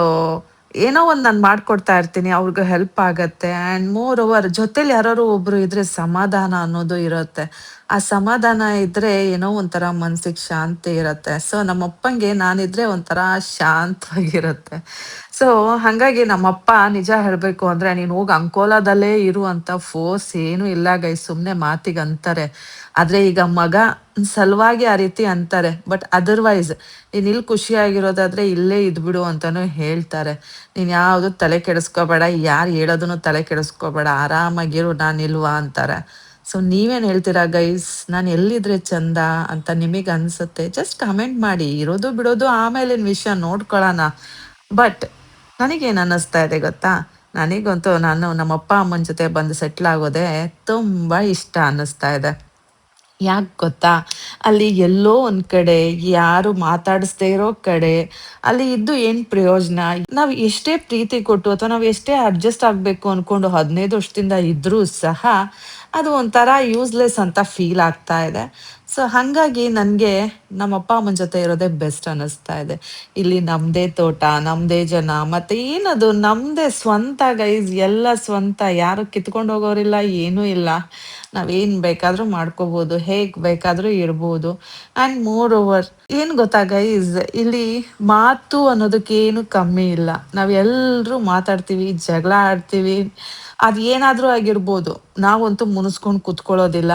ಏನೋ ಒಂದು ನಾನು ಮಾಡಿಕೊಡ್ತಾ ಇರ್ತೀನಿ, ಅವ್ರಿಗೆ ಹೆಲ್ಪ್ ಆಗತ್ತೆ. ಆ್ಯಂಡ್ ಮೋರ್ ಓವರ್ ಜೊತೇಲಿ ಯಾರು ಒಬ್ಬರು ಇದ್ದರೆ ಸಮಾಧಾನ ಅನ್ನೋದು ಇರುತ್ತೆ. ಆ ಸಮಾಧಾನ ಇದ್ದರೆ ಏನೋ ಒಂಥರ ಮನ್ಸಿಗೆ ಶಾಂತಿ ಇರುತ್ತೆ. ಸೊ ನಮ್ಮಪ್ಪಂಗೆ ನಾನಿದ್ರೆ ಒಂಥರ ಶಾಂತವಾಗಿರುತ್ತೆ. ಸೊ ಹಾಗಾಗಿ ನಮ್ಮಪ್ಪ ನಿಜ ಹೇಳಬೇಕು ಅಂದರೆ, ನೀನು ಹೋಗಿ ಅಂಕೋಲಾದಲ್ಲೇ ಇರು ಅಂತ ಫೋರ್ಸ್ ಏನೂ ಇಲ್ಲ ಗೈಸ್, ಸುಮ್ಮನೆ ಮಾತಿಗೆ ಅಂತಾರೆ. ಆದರೆ ಈಗ ಮಗ ಸಲುವಾಗಿ ಆ ರೀತಿ ಅಂತಾರೆ. ಬಟ್ ಅದರ್ವೈಸ್ ನೀನು ಇಲ್ಲಿ ಖುಷಿಯಾಗಿರೋದಾದರೆ ಇಲ್ಲೇ ಇದ್ಬಿಡು ಅಂತಲೂ ಹೇಳ್ತಾರೆ. ನೀನು ಯಾವುದು ತಲೆ ಕೆಡಿಸ್ಕೋಬೇಡ, ಯಾರು ಹೇಳೋದನ್ನು ತಲೆ ಕೆಡಿಸ್ಕೋಬೇಡ, ಆರಾಮಾಗಿರು, ನಾನು ಇಲ್ವಾ ಅಂತಾರೆ. ಸೊ ನೀವೇನು ಹೇಳ್ತೀರಾ ಗೈಸ್? ನಾನು ಎಲ್ಲಿದ್ರೆ ಚಂದ ಅಂತ ನಿಮಗೆ ಅನ್ಸುತ್ತೆ? ಜಸ್ಟ್ ಕಮೆಂಟ್ ಮಾಡಿ. ಇರೋದು ಬಿಡೋದು ಆಮೇಲಿನ ವಿಷಯ ನೋಡ್ಕೊಳ್ಳೋಣ. ಬಟ್ ನನಗೇನು ಅನ್ನಿಸ್ತಾ ಇದೆ ಗೊತ್ತಾ? ನನಗಂತೂ ನಮ್ಮ ಅಪ್ಪ ಅಮ್ಮನ ಜೊತೆ ಬಂದು ಸೆಟ್ಲ್ ಆಗೋದೇ ತುಂಬ ಇಷ್ಟ ಅನ್ನಿಸ್ತಾ ಇದೆ. ಯಾಕೆ ಗೊತ್ತಾ? ಅಲ್ಲಿ ಎಲ್ಲೋ ಒಂದು ಕಡೆ ಯಾರು ಮಾತಾಡಿಸ್ದೇ ಇರೋ ಕಡೆ ಅಲ್ಲಿ ಇದ್ದು ಏನು ಪ್ರಯೋಜನ? ನಾವು ಎಷ್ಟೇ ಪ್ರೀತಿ ಕೊಟ್ಟು ಅಥವಾ ನಾವು ಎಷ್ಟೇ ಅಡ್ಜಸ್ಟ್ ಆಗಬೇಕು ಅಂದ್ಕೊಂಡು 15 ವರ್ಷದಿಂದ ಇದ್ರೂ ಸಹ ಅದು ಒಂಥರ ಯೂಸ್ಲೆಸ್ ಅಂತ ಫೀಲ್ ಆಗ್ತಾ ಇದೆ. ಸೊ ಹಾಗಾಗಿ ನನಗೆ ನಮ್ಮ ಅಪ್ಪ ಅಮ್ಮನ ಜೊತೆ ಇರೋದೇ ಬೆಸ್ಟ್ ಅನ್ನಿಸ್ತಾ ಇದೆ. ಇಲ್ಲಿ ನಮ್ಮದೇ ತೋಟ, ನಮ್ಮದೇ ಜನ, ಮತ್ತು ಏನದು ನಮ್ಮದೇ ಸ್ವಂತ ಗೈಸ್, ಎಲ್ಲ ಸ್ವಂತ. ಯಾರು ಕಿತ್ಕೊಂಡು ಹೋಗೋರಿಲ್ಲ, ಏನೂ ಇಲ್ಲ. ನಾವೇನು ಬೇಕಾದರೂ ಮಾಡ್ಕೋಬೋದು, ಹೇಗೆ ಬೇಕಾದರೂ ಇರ್ಬೋದು. ಆ್ಯಂಡ್ ಮೋರ್ ಓವರ್ ಏನು ಗೊತ್ತಾ ಗೈಸ್, ಇಲ್ಲಿ ಮಾತು ಅನ್ನೋದಕ್ಕೇನು ಕಮ್ಮಿ ಇಲ್ಲ. ನಾವೆಲ್ಲರೂ ಮಾತಾಡ್ತೀವಿ, ಜಗಳ ಆಡ್ತೀವಿ, ಅದು ಏನಾದರೂ ಆಗಿರ್ಬೋದು. ನಾವಂತೂ ಮುನಿಸ್ಕೊಂಡು ಕೂತ್ಕೊಳ್ಳೋದಿಲ್ಲ.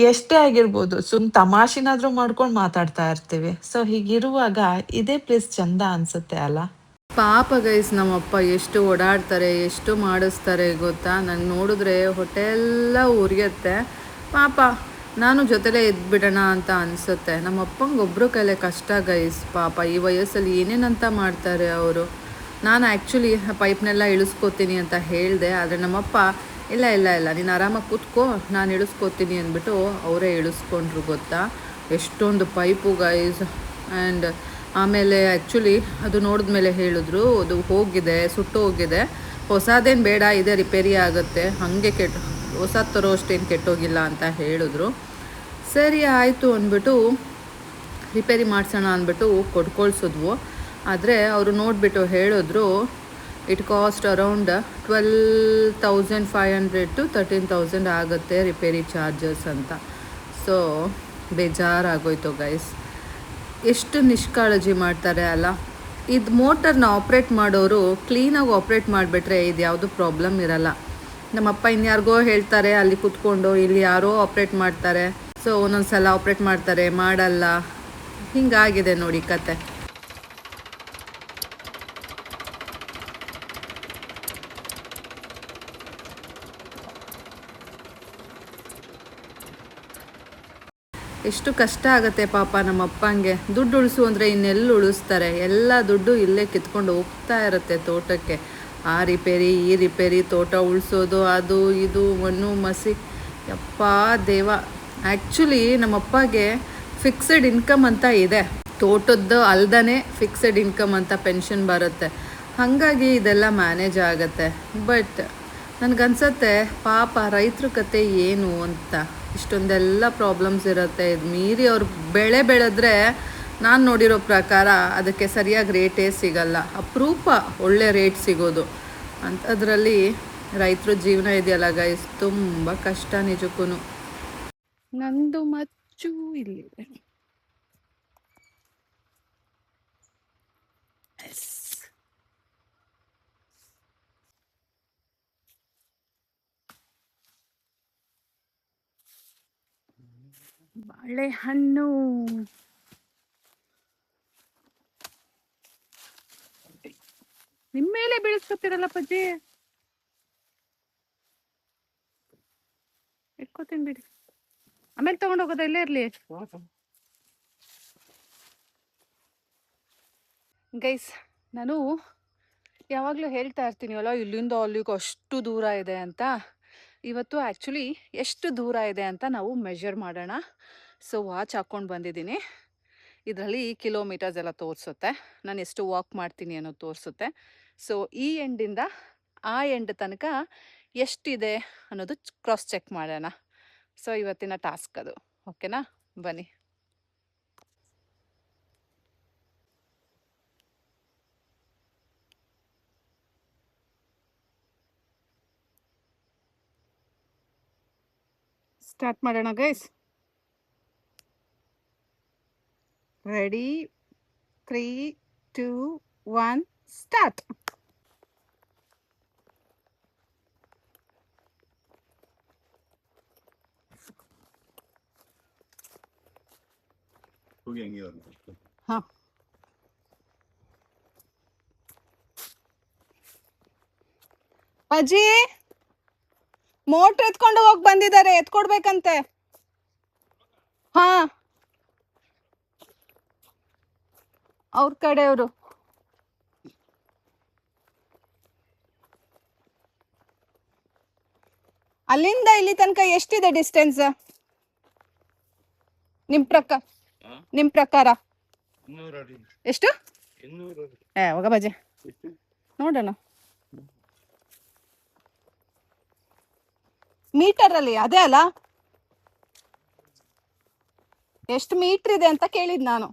ಎಷ್ಟೇ ಆಗಿರ್ಬೋದು, ತಮಾಷೆನಾದ್ರೂ ಮಾಡ್ಕೊಂಡು ಮಾತಾಡ್ತಾ ಇರ್ತೀವಿ. ಸೊ ಹೀಗಿರುವಾಗ ಇದೇ ಪ್ಲೇಸ್ ಚಂದ ಅನ್ಸುತ್ತೆ ಅಲ್ಲ? ಪಾಪ ಗೈಸ್, ನಮ್ಮಪ್ಪ ಎಷ್ಟು ಓಡಾಡ್ತಾರೆ, ಎಷ್ಟು ಮಾಡಿಸ್ತಾರೆ ಗೊತ್ತಾ? ನಂಗೆ ನೋಡಿದ್ರೆ ಹೊಟ್ಟೆ ಎಲ್ಲ ಉರಿಯುತ್ತೆ. ಪಾಪ ನಾನು ಜೊತೆಲೇ ಇದ್ಬಿಡೋಣ ಅಂತ ಅನಿಸುತ್ತೆ. ನಮ್ಮಪ್ಪಂಗೆ ಒಬ್ಬರು ಕೈಲೇ ಕಷ್ಟ ಗೈಸ್. ಪಾಪ ಈ ವಯಸ್ಸಲ್ಲಿ ಏನೇನಂತ ಮಾಡ್ತಾರೆ ಅವರು. ನಾನು ಆ್ಯಕ್ಚುಲಿ ಪೈಪ್ನೆಲ್ಲ ಇಳಿಸ್ಕೋತೀನಿ ಅಂತ ಹೇಳಿದೆ, ಆದರೆ ನಮ್ಮಪ್ಪ ಇಲ್ಲ ಇಲ್ಲ ಇಲ್ಲ, ನೀನು ಆರಾಮಾಗಿ ಕೂತ್ಕೋ, ನಾನು ಇಳಿಸ್ಕೋತೀನಿ ಅಂದ್ಬಿಟ್ಟು ಅವರೇ ಇಳಿಸ್ಕೊಂಡ್ರು ಗೊತ್ತಾ? ಎಷ್ಟೊಂದು ಪೈಪು ಗೈಸ್. ಆ್ಯಂಡ್ ಆಮೇಲೆ ಆ್ಯಕ್ಚುಲಿ ಅದು ನೋಡಿದ್ಮೇಲೆ ಹೇಳಿದ್ರು, ಅದು ಹೋಗಿದೆ, ಸುಟ್ಟು ಹೋಗಿದೆ, ಹೊಸದೇನು ಬೇಡ, ಇದೇ ರಿಪೇರಿ ಆಗುತ್ತೆ, ಹಾಗೆ ಹೊಸದು ತರೋ ಅಷ್ಟೇನು ಕೆಟ್ಟೋಗಿಲ್ಲ ಅಂತ ಹೇಳಿದ್ರು. ಸರಿ ಆಯಿತು ಅಂದ್ಬಿಟ್ಟು ರಿಪೇರಿ ಮಾಡಿಸೋಣ ಅಂದ್ಬಿಟ್ಟು ಕೊಟ್ಕೊಳ್ಸಿದ್ವು. ಆದರೆ ಅವರು ನೋಡಿಬಿಟ್ಟು ಹೇಳಿದ್ರು, ಇಟ್ ಕಾಸ್ಟ್ ಅರೌಂಡ್ 12,500 to 13,000 ಆಗುತ್ತೆ ರಿಪೇರಿ ಚಾರ್ಜಸ್ ಅಂತ. ಸೊ ಬೇಜಾರಾಗೋಯ್ತು ಗೈಸ್. ಎಷ್ಟು ನಿಷ್ಕಾಳಜಿ ಮಾಡ್ತಾರೆ ಅಲ್ಲ. ಇದು ಮೋಟರ್ನ ಆಪ್ರೇಟ್ ಮಾಡೋರು ಕ್ಲೀನಾಗಿ ಆಪ್ರೇಟ್ ಮಾಡಿಬಿಟ್ರೆ ಇದು ಯಾವುದು ಪ್ರಾಬ್ಲಮ್ ಇರಲ್ಲ. ನಮ್ಮಪ್ಪ ಇನ್ಯಾರಿಗೋ ಹೇಳ್ತಾರೆ ಅಲ್ಲಿ ಕೂತ್ಕೊಂಡು, ಇಲ್ಲಿ ಯಾರೋ ಆಪ್ರೇಟ್ ಮಾಡ್ತಾರೆ. ಸೊ ಒಂದೊಂದು ಸಲ ಆಪ್ರೇಟ್ ಮಾಡ್ತಾರೆ, ಮಾಡಲ್ಲ. ಹಿಂಗಾಗಿದೆ ನೋಡಿ ಕತೆ. ಎಷ್ಟು ಕಷ್ಟ ಆಗುತ್ತೆ ಪಾಪ ನಮ್ಮ ಅಪ್ಪಂಗೆ. ದುಡ್ಡು ಉಳಿಸು ಅಂದರೆ ಇನ್ನೆಲ್ಲಿ ಉಳಿಸ್ತಾರೆ? ಎಲ್ಲ ದುಡ್ಡು ಇಲ್ಲೇ ಕಿತ್ಕೊಂಡು ಹೋಗ್ತಾ ಇರುತ್ತೆ ತೋಟಕ್ಕೆ. ಆ ರಿಪೇರಿ, ಈ ರಿಪೇರಿ, ತೋಟ ಉಳಿಸೋದು, ಅದು ಇದು ಮಣ್ಣು ಮಸಿ. ಯಪ್ಪ ದೇವ. ಆ್ಯಕ್ಚುಲಿ ನಮ್ಮಪ್ಪಗೆ ಫಿಕ್ಸೆಡ್ ಇನ್ಕಮ್ ಅಂತ ಇದೆ, ತೋಟದ್ದು ಅಲ್ದೇ ಫಿಕ್ಸೆಡ್ ಇನ್ಕಮ್ ಅಂತ ಪೆನ್ಷನ್ ಬರುತ್ತೆ. ಹಾಗಾಗಿ ಇದೆಲ್ಲ ಮ್ಯಾನೇಜ್ ಆಗುತ್ತೆ. ಬಟ್ ನನಗನ್ಸತ್ತೆ ಪಾಪ ರೈತರ ಕತೆ ಏನು ಅಂತ. ಇಷ್ಟೊಂದೆಲ್ಲ ಪ್ರಾಬ್ಲಮ್ಸ್ ಇರುತ್ತೆ. ಇದು ಮೀರಿ ಅವ್ರು ಬೆಳೆ ಬೆಳೆದ್ರೆ ನಾನು ನೋಡಿರೋ ಪ್ರಕಾರ ಅದಕ್ಕೆ ಸರಿಯಾಗಿ ರೇಟೇ ಸಿಗಲ್ಲ. ಅಪರೂಪ ಒಳ್ಳೆ ರೇಟ್ ಸಿಗೋದು. ಅಂಥದ್ರಲ್ಲಿ ರೈತರ ಜೀವನ ಇದೆಯಲ್ಲ ಗೈಸ್, ತುಂಬ ಕಷ್ಟ ನಿಜಕ್ಕೂ. ನಂದು ಮಚ್ಚು ಇಲ್ಲಿದೆ. ಬಾಳೆಹಣ್ಣು ನಿಮ್ಮ ಮೇಲೆ ಬೀಳಿಸ್ಕೊತಿರಲ್ಲ ಪಜ್ಜಿ. ಇಟ್ಕೋತೀನಿ ಬಿಡಿ, ಆಮೇಲೆ ತಗೊಂಡೋಗೋದ ಇಲ್ಲೇ ಇರಲಿ. ಗೈಸ್, ನಾನು ಯಾವಾಗಲೂ ಹೇಳ್ತಾ ಇರ್ತೀನಿ ಅಲ್ಲ, ಇಲ್ಲಿಂದ ಅಲ್ಲಿಗೆ ಅಷ್ಟು ದೂರ ಇದೆ ಅಂತ. ಇವತ್ತು ಆ್ಯಕ್ಚುಲಿ ಎಷ್ಟು ದೂರ ಇದೆ ಅಂತ ನಾವು ಮೆಷರ್ ಮಾಡೋಣ. ಸೊ ವಾಚ್ ಹಾಕ್ಕೊಂಡು ಬಂದಿದ್ದೀನಿ. ಇದರಲ್ಲಿ ಕಿಲೋಮೀಟರ್ಸ್ ಎಲ್ಲ ತೋರಿಸುತ್ತೆ, ನಾನು ಎಷ್ಟು ವಾಕ್ ಮಾಡ್ತೀನಿ ಅನ್ನೋದು ತೋರಿಸುತ್ತೆ. ಸೊ ಈ ಎಂಡಿಂದ ಆ ಎಂಡ್ ತನಕ ಎಷ್ಟಿದೆ ಅನ್ನೋದು ಕ್ರಾಸ್ ಚೆಕ್ ಮಾಡೋಣ. ಸೊ ಇವತ್ತಿನ ಟಾಸ್ಕ್ ಅದು. ಓಕೆನಾ? ಬನ್ನಿ. ಸ್ಟಾರ್ಟ್ ಮಾಡೋಣ ಗೈಸ್. Ready, 3, 2, 1 start. ಹಾಂ, ಅಜ್ಜಿ ಮೋಟ್ರ್ ಎತ್ಕೊಂಡು ಹೋಗಿ ಬಂದಿದ್ದಾರೆ, ಎತ್ಕೊಡ್ಬೇಕಂತೆ. ಹಾ, ಅವ್ರ ಕಡೆಯವರು. ಅಲ್ಲಿಂದ ಇಲ್ಲಿ ತನಕ ಎಷ್ಟಿದೆ ಡಿಸ್ಟೆನ್ಸ್ ನಿಮ್ ಪ್ರಕಾರ? ಎಷ್ಟು? ಹೋಗ ಬಜೆ ನೋಡೋಣ. ಮೀಟರ್ ಅಲ್ಲಿ ಅದೇ ಅಲ್ಲ, ಎಷ್ಟು ಮೀಟರ್ ಇದೆ ಅಂತ ಕೇಳಿದ್ ನಾನು.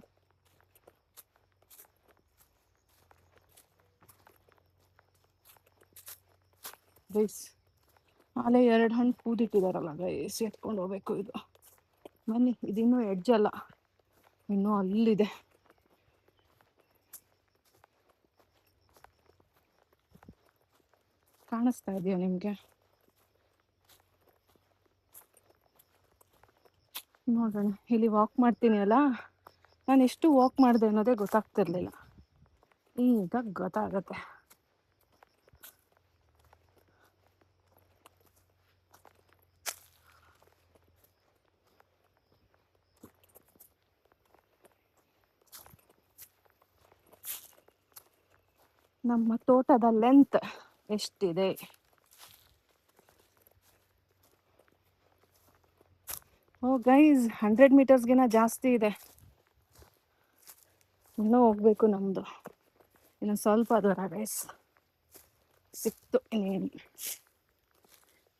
ಗೈಸ್ ಆಲೆ 2 ಹಣ್ಣು ಕೂದಿಟ್ಟಿದಾರಲ್ಲ ಗೈಸ್, ಎತ್ಕೊಂಡು ಹೋಗ್ಬೇಕು. ಇದು ಬನ್ನಿ, ಇದಿನ್ನೂ ಎಡ್ಜ್ ಅಲ್ಲ, ಇನ್ನೂ ಅಲ್ಲಿದೆ. ಕಾಣಿಸ್ತಾ ಇದೆಯಾ ನಿಮ್ಗೆ? ನೋಡೋಣ. ಇಲ್ಲಿ ವಾಕ್ ಮಾಡ್ತೀನಿ ಅಲ್ಲ, ನಾನು ಎಷ್ಟು ವಾಕ್ ಮಾಡಿದೆ ಅನ್ನೋದೇ ಗೊತ್ತಾಗ್ತಿರ್ಲಿಲ್ಲ. ಈಗ ಗೊತ್ತಾಗತ್ತೆ. ನಮ್ಮ ತೋಟದ ಲೆಂತ್ ಎಷ್ಟಿದೆ? ಓ ಗೈಸ್, 100 ಮೀಟರ್ಸ್ಗಿನ ಜಾಸ್ತಿ ಇದೆ. ಇನ್ನೂ ಹೋಗ್ಬೇಕು ನಮ್ದು, ಇನ್ನು ಸ್ವಲ್ಪ ದೂರ ಗೈಸ್. ಸಿಕ್ತು ಇನ್ನೇನು.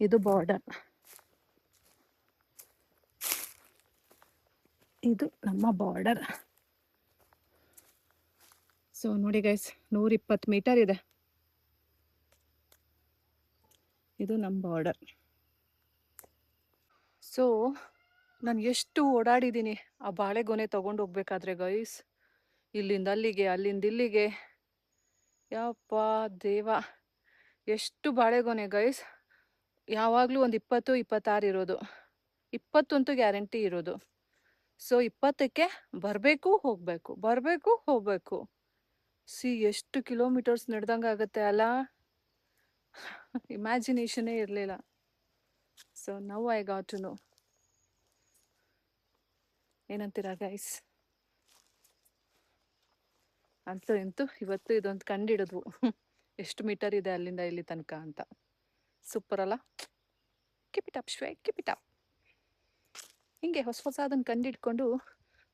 ಇದು ಬಾರ್ಡರ್, ಇದು ನಮ್ಮ ಬಾರ್ಡರ್. ಸೊ ನೋಡಿ ಗೈಸ್, 120 ಮೀಟರ್ ಇದೆ. ಇದು ನಮ್ಮ ಬಾರ್ಡರ್. ಸೊ ನಾನು ಎಷ್ಟು ಓಡಾಡಿದ್ದೀನಿ ಆ ಬಾಳೆಗೊನೆ ತಗೊಂಡು ಹೋಗ್ಬೇಕಾದ್ರೆ ಗೈಸ್. ಇಲ್ಲಿಂದ ಅಲ್ಲಿಗೆ, ಅಲ್ಲಿಂದ ಇಲ್ಲಿಗೆ, ಯಪ್ಪ ದೇವ, ಎಷ್ಟು ಬಾಳೆಗೊನೆ ಗೈಸ್. ಯಾವಾಗಲೂ ಒಂದು 20-26 ಇರೋದು, 20 ಅಂತೂ ಗ್ಯಾರಂಟಿ ಇರೋದು. ಸೊ 20ಕ್ಕೆ ಬರಬೇಕು ಹೋಗಬೇಕು, ಬರಬೇಕು ಹೋಗಬೇಕು. ಎಷ್ಟು ಕಿಲೋಮೀಟರ್ಸ್ ನಡೆದಂಗೆ ಆಗುತ್ತೆ ಅಲ್ಲ, ಇಮ್ಯಾಜಿನೇಷನೇ ಇರಲಿಲ್ಲ. So now I got to know. ಏನಂತೀರಾ ಗೈಸ್? ಅಂತೂ ಇಂತೂ ಇವತ್ತು ಇದೊಂದು ಕಂಡಿಡಿದ್ವು, ಎಷ್ಟು ಮೀಟರ್ ಇದೆ ಅಲ್ಲಿಂದ ಇಲ್ಲಿ ತನಕ ಅಂತ. ಸೂಪರ್ ಅಲ್ಲ? Keep it up Shwe, keep it up. ಹಿಂಗೆ ಹೊಸದನ್ನು ಕಂಡಿಡ್ಕೊಂಡು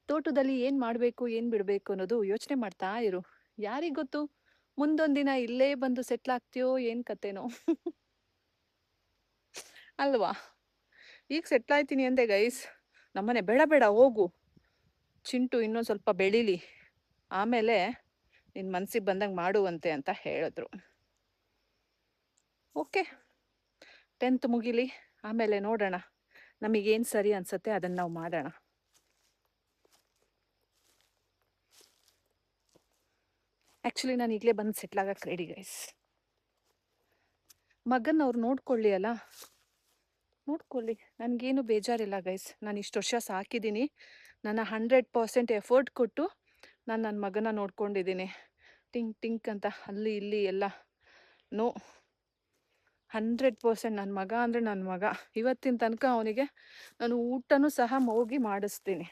ತೋಟದಲ್ಲಿ ಏನು ಮಾಡಬೇಕು ಏನು ಬಿಡಬೇಕು ಅನ್ನೋದು ಯೋಚನೆ ಮಾಡ್ತಾ ಇರು. ಯಾರಿಗೆ ಗೊತ್ತು, ಮುಂದೊಂದು ದಿನ ಇಲ್ಲೇ ಬಂದು ಸೆಟ್ಲ್ ಆಗ್ತೀಯೋ ಏನು ಕತೆನೋ. ಅಲ್ವಾ? ಈಗ ಸೆಟ್ಲ್ ಆಯ್ತೀನಿ ಅಂದೆ ಗೈಸ್, ನಮ್ಮನೆ ಬೇಡ ಬೇಡ ಹೋಗು ಚಿಂಟು, ಇನ್ನೊಂದು ಸ್ವಲ್ಪ ಬೆಳೀಲಿ, ಆಮೇಲೆ ನಿನ್ನ ಮನಸ್ಸಿಗೆ ಬಂದಂಗೆ ಮಾಡುವಂತೆ ಅಂತ ಹೇಳಿದ್ರು. ಓಕೆ, 10th ಮುಗಿಲಿ, ಆಮೇಲೆ ನೋಡೋಣ ನಮಗೇನು ಸರಿ ಅನ್ಸುತ್ತೆ ಅದನ್ನು ನಾವು ಮಾಡೋಣ. ಆ್ಯಕ್ಚುಲಿ ನಾನು ಈಗಲೇ ಬಂದು ಸೆಟ್ಲ್ ಆಗಕ್ಕೆ ರೆಡಿ ಗೈಸ್. ಮಗನ ಅವ್ರು ನೋಡ್ಕೊಳ್ಳಿ ಅಲ್ಲ, ನೋಡ್ಕೊಳ್ಳಿ, ನನಗೇನು ಬೇಜಾರಿಲ್ಲ ಗೈಸ್. ನಾನು ಇಷ್ಟು ವರ್ಷ ಸಾಕಿದ್ದೀನಿ, ನನ್ನ 100% ಎಫರ್ಟ್ ಕೊಟ್ಟು ನಾನು ನನ್ನ ಮಗನ ನೋಡ್ಕೊಂಡಿದ್ದೀನಿ. ಟಿಂಕ್ ಟಿಂಕ್ ಅಂತ ಅಲ್ಲಿ ಇಲ್ಲಿ ಎಲ್ಲ ನೋ, 100% ನನ್ನ ಮಗ ಅಂದರೆ ನನ್ನ ಮಗ. ಇವತ್ತಿನ ತನಕ ಅವನಿಗೆ ನಾನು ಊಟನೂ ಸಹ ಹೋಗಿ ಮಾಡಿಸ್ತೀನಿ.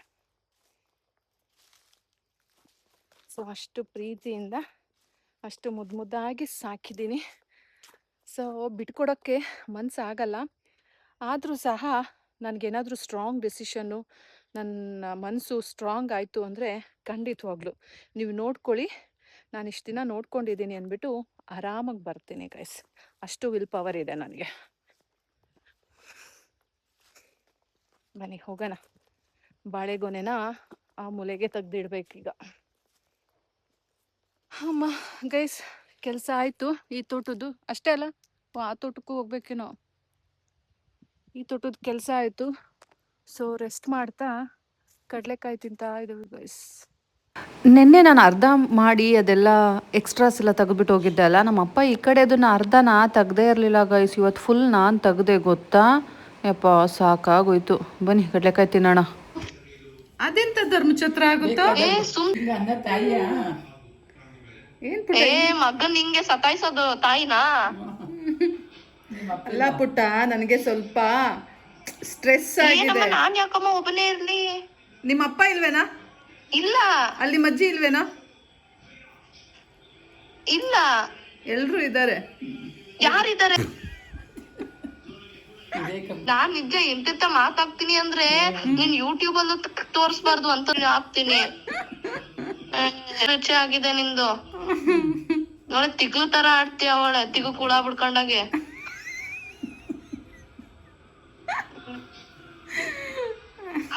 ಸೊ ಅಷ್ಟು ಪ್ರೀತಿಯಿಂದ, ಅಷ್ಟು ಮುದ್ದಾಗಿ ಸಾಕಿದ್ದೀನಿ. ಸೊ ಬಿಟ್ಕೊಡೋಕ್ಕೆ ಮನಸ್ಸಾಗಲ್ಲ. ಆದರೂ ಸಹ ನನಗೇನಾದರೂ ಸ್ಟ್ರಾಂಗ್ ಡೆಸಿಷನ್ನು, ನನ್ನ ಮನಸ್ಸು ಸ್ಟ್ರಾಂಗ್ ಆಯಿತು ಅಂದರೆ ಖಂಡಿತವಾಗ್ಲೂ ನೀವು ನೋಡ್ಕೊಳ್ಳಿ, ನಾನು ಇಷ್ಟು ದಿನ ನೋಡ್ಕೊಂಡಿದ್ದೀನಿ ಅಂದ್ಬಿಟ್ಟು ಆರಾಮಾಗಿ ಬರ್ತೀನಿ ಗೈಸ್. ಅಷ್ಟು ವಿಲ್ ಪವರ್ ಇದೆ ನನಗೆ. ಬನ್ನಿ ಹೋಗೋಣ, ಬಾಳೆಗೊನೆನ ಆ ಮೂಲೆಗೆ ತೆಗ್ದಿಡ್ಬೇಕೀಗ. ಅಮ್ಮ ಗೈಸ್, ಕೆಲಸ ಆಯಿತು ಈ ತೋಟದ್ದು. ಅಷ್ಟೇ ಅಲ್ಲ, ಆ ತೋಟಕ್ಕೂ ಹೋಗ್ಬೇಕೇನೋ. ಈ ತೋಟದ ಕೆಲಸ ಆಯಿತು. ಸೊ ರೆಸ್ಟ್ ಮಾಡ್ತಾ ಕಡಲೆಕಾಯಿ ತಿಂತಾ ಇದ್ದೀವಿ ಗೈಸ್. ನಿನ್ನೆ ನಾನು ಅರ್ಧ ಮಾಡಿ ಅದೆಲ್ಲ ಎಕ್ಸ್ಟ್ರಾಸ್ ಎಲ್ಲ ತೆಗೆದ್ಬಿಟ್ಟು ಹೋಗಿದ್ದೆ ಅಲ್ಲ, ನಮ್ಮಪ್ಪ ಈ ಕಡೆ ಅದನ್ನು ಅರ್ಧ ನಾ ತೆಗ್ದೇ ಇರಲಿಲ್ಲ ಗೈಸ್. ಇವತ್ತು ಫುಲ್ ನಾನು ತೆಗ್ದೆ ಗೊತ್ತಾ. ಯಪ್ಪ ಸಾಕಾಗೋಯ್ತು. ಬನ್ನಿ ಕಡಲೆಕಾಯಿ ತಿನ್ನೋಣ. ಅದೆಂತ ಧರ್ಮಛತ್ರ ಆಗುತ್ತಾ? ಅನ್ನ ತಾಯಿಯ ಏನ್ ಮಗನ್ ಹಿಂಗೆ ಸತಾಯಿಸೋದು ತಾಯಿನಾ? ಅಲ್ಲ ಪುಟ್ಟ, ನನಗೆ ಸ್ವಲ್ಪ ಸ್ಟ್ರೆಸ್ ಆಗಿದೆ. ನಾನ್ ಯಾಕಮ್ಮ ಒಬ್ಬನೇ ಇರ್ಲಿ? ನಿಮ್ಮ ಅಪ್ಪ ಇಲ್ವೇನಾ? ಇಲ್ಲ. ಅಲ್ಲಿ ನಿಮ್ಮ ಅಜ್ಜಿ ಇಲ್ವೇನಾ? ಇಲ್ಲ. ಎಲ್ರು ಇದ್ದಾರೆ. ಯಾರಿದ್ದಾರೆ? ನಾನ್ ನಿಜ ಎಂತೆಂತ ಮಾತಾಡ್ತೀನಿ ಅಂದ್ರೆ ನೀನ್ ಯೂಟ್ಯೂಬ್ ಅಲ್ಲೂ ತೋರ್ಸ್ಬಾರ್ದು ಅಂತ ಹಾಕ್ತೀನಿ. ರುಚಿ ಆಗಿದೆ ನಿಂದು. ನೋಡಿ ತಿಗ್ಲು ತರ ಆಡ್ತೀಯ ಅವಳೆ, ತಿಗು ಕೂಡ ಬಿಡ್ಕೊಂಡಾಗೆ.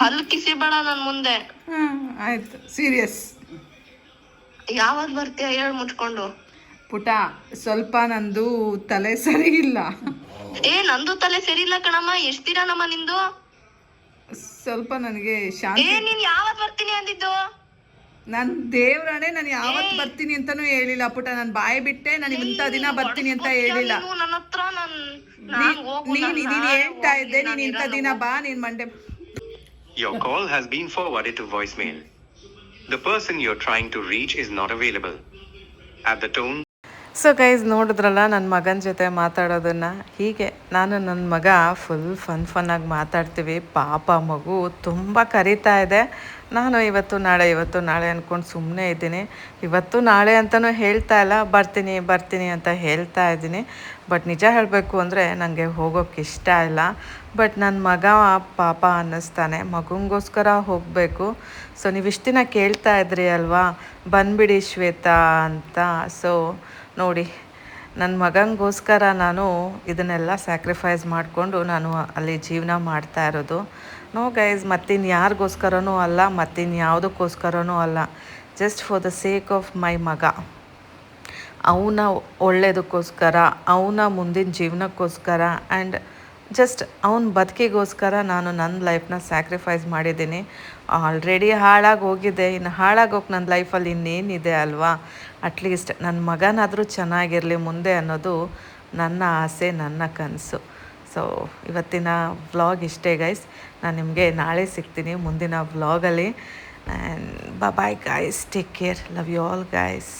ಹಲ್ ಕಿಸಿ ಬೇಡ ನನ್ ಮುಂದೆ. ಆಯ್ತು, ಸೀರಿಯಸ್. ಯಾವಾಗ ಬರ್ತೀಯ ಹೇಳ್ ಮುಚ್ಕೊಂಡು? ಪುಟ, ಸ್ವಲ್ಪ ನಂದು ತಲೆ ಸರಿ ಇಲ್ಲ. ನಂದು ತಲೆ ಸರಿ ಇಲ್ಲ ಕಣಮ್ಮ. ಎಷ್ಟ್ ದಿನ ನಮ್ಮ ನಿಂದು? ಸ್ವಲ್ಪ ನನಗೆ ಶಾಂತಿ. ನೀನ್ ಯಾವತ್ ಬರ್ತೀನಿ ಅಂದಿದ್ದು? ನನ್ ದೇವ್ರಾಣೆ, ನಾನು ಯಾವತ್ ಬರ್ತೀನಿ ಅಂತಾನು ಹೇಳಿಲ್ಲ ಪುಟ. ನಾನು ಬಾಯಿ ಬಿಟ್ಟೆ ನಾನು ಇಂಥ ದಿನ ಬರ್ತೀನಿ ಅಂತ ಹೇಳಿಲ್ಲ. ನನ್ನ ಹತ್ರ ನೀನ್ ಹೇಳ್ತಾ ಇದ್ದೆ, ನೀನ್ ಇಂಥ ದಿನ ಬಾ, ನೀನ್ ಮಂಡೆ. Your call has been forwarded to voicemail. The person you're trying to reach is not available. At the tone. So guys, ನೋಡಿದ್ರಲ್ಲ ನನ್ನ ಮಗನ ಜೊತೆ ಮಾತಾಡೋದನ್ನು. ಹೀಗೆ ನಾನು ನನ್ನ ಮಗ ಫುಲ್ ಫನ್ನಾಗಿ ಮಾತಾಡ್ತೀವಿ. ಪಾಪ ಮಗು ತುಂಬ ಕರೀತಾ ಇದೆ. ನಾನು ಇವತ್ತು ನಾಳೆ ಅಂದ್ಕೊಂಡು ಸುಮ್ಮನೆ ಇದ್ದೀನಿ. ಇವತ್ತು ನಾಳೆ ಅಂತಲೂ ಹೇಳ್ತಾ ಇಲ್ಲ, ಬರ್ತೀನಿ ಅಂತ ಹೇಳ್ತಾ ಇದ್ದೀನಿ. ಬಟ್ ನಿಜ ಹೇಳಬೇಕು ಅಂದರೆ ನನಗೆ ಹೋಗೋಕ್ಕೆ ಇಷ್ಟ ಇಲ್ಲ. ಬಟ್ ನನ್ನ ಮಗ ಪಾಪ ಅನ್ನಿಸ್ತಾನೆ, ಮಗುಂಗೋಸ್ಕರ ಹೋಗಬೇಕು. ಸೊ ನೀವು ಇಷ್ಟು ದಿನ ಕೇಳ್ತಾ ಇದ್ರಿ ಅಲ್ವಾ, ಬಂದ್ಬಿಡಿ ಶ್ವೇತಾ ಅಂತ. ಸೊ ನೋಡಿ, ನನ್ನ ಮಗನಿಗೋಸ್ಕರ ನಾನು ಇದನ್ನೆಲ್ಲ ಸ್ಯಾಕ್ರಿಫೈಸ್ ಮಾಡಿಕೊಂಡು ನಾನು ಅಲ್ಲಿ ಜೀವನ ಮಾಡ್ತಾ ಇರೋದು. ನೋ ಗೈಸ್, ಮತ್ತಿನ್ಯಾರಿಗೋಸ್ಕರನೂ ಅಲ್ಲ, ಮತ್ತಿನ್ಯಾವುದಕ್ಕೋಸ್ಕರನೂ ಅಲ್ಲ. Just for the sake of my ಮಗ. ಅವನ ಒಳ್ಳೆಯದಕ್ಕೋಸ್ಕರ, ಅವನ ಮುಂದಿನ ಜೀವನಕ್ಕೋಸ್ಕರ ಆ್ಯಂಡ್ ಜಸ್ಟ್ ಅವನ ಬದುಕಿಗೋಸ್ಕರ ನಾನು ನನ್ನ ಲೈಫ್ನ ಸ್ಯಾಕ್ರಿಫೈಸ್ ಮಾಡಿದ್ದೀನಿ. ಆಲ್ರೆಡಿ ಹಾಳಾಗಿ ಹೋಗಿದೆ, ಇನ್ನು ಹಾಳಾಗೋಕೆ ನನ್ನ ಲೈಫಲ್ಲಿ ಇನ್ನೇನಿದೆ ಅಲ್ವಾ. ಅಟ್ಲೀಸ್ಟ್ ನನ್ನ ಮಗನಾದರೂ ಚೆನ್ನಾಗಿರಲಿ ಮುಂದೆ ಅನ್ನೋದು ನನ್ನ ಆಸೆ, ನನ್ನ ಕನಸು. ಸೊ ಇವತ್ತಿನ ವ್ಲಾಗ್ ಇಷ್ಟೇ ಗೈಸ್. ನಾನು ನಿಮಗೆ ನಾಳೆ ಸಿಗ್ತೀನಿ ಮುಂದಿನ ವ್ಲಾಗಲ್ಲಿ. And bye guys, take care, love you all guys.